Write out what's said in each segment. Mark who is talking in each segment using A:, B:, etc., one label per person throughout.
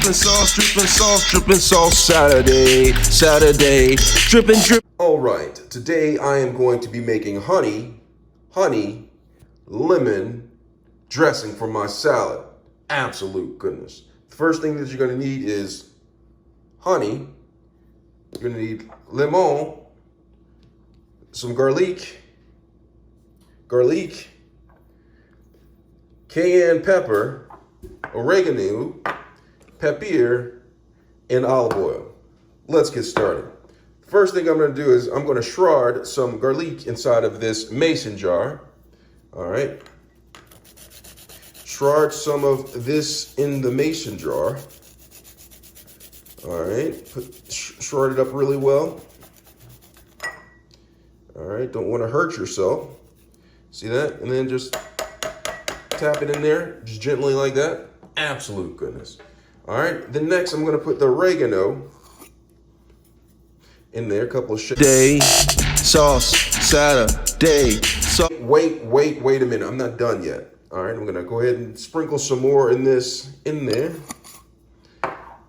A: dripping sauce, Saturday, dripping, drip. All right, today I am going to be making honey, lemon dressing for my salad. Absolute goodness. The first thing that you're gonna need is honey. You're gonna need lemon, some garlic, cayenne pepper, oregano, pepper, and olive oil. Let's get started. First thing I'm gonna do is I'm gonna shred some garlic inside of this mason jar. All right. Shred some of this in the mason jar. All right, shred it up really well. All right, don't want to hurt yourself. See that? And then just tap it in there, just gently like that. Absolute goodness. All right, then next I'm gonna put the oregano in there, a couple of Day sauce, Saturday sauce. Wait a minute, I'm not done yet. All right, I'm gonna go ahead and sprinkle some more in there.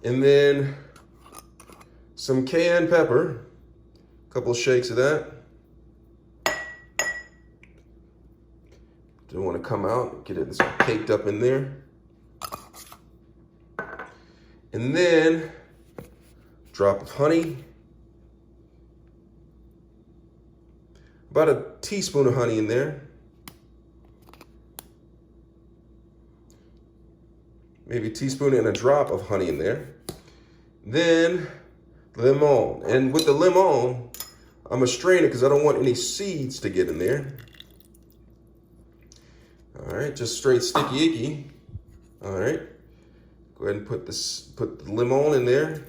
A: And then some cayenne pepper, a couple of shakes of that. Don't want to come out, get it caked up in there. And then drop of honey. About a teaspoon of honey in there. Maybe a teaspoon and a drop of honey in there. Then lemon. And with the lemon, I'm gonna strain it because I don't want any seeds to get in there. All right, just straight sticky icky. All right, go ahead and put the lemon in there,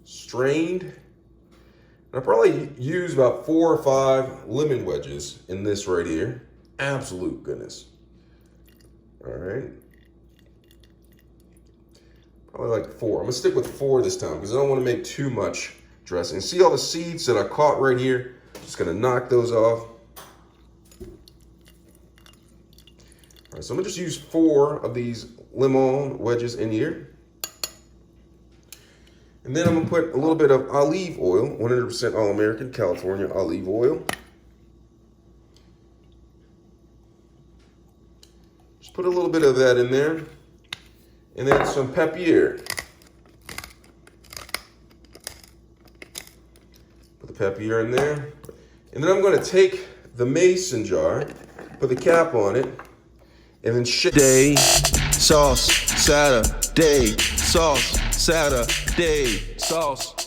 A: strained. And I probably use about 4 or 5 lemon wedges in this right here. Absolute goodness. All right. Probably like 4. I'm gonna stick with 4 this time because I don't want to make too much dressing. See all the seeds that I caught right here? Just gonna knock those off. All right, so I'm gonna just use 4 of these lemon wedges in here. And then I'm gonna put a little bit of olive oil, 100% All-American California olive oil. Just put a little bit of that in there. And then some pepper. Put the pepper in there. And then I'm gonna take the mason jar, put the cap on it, and then Day sauce, Saturday sauce, Saturday sauce.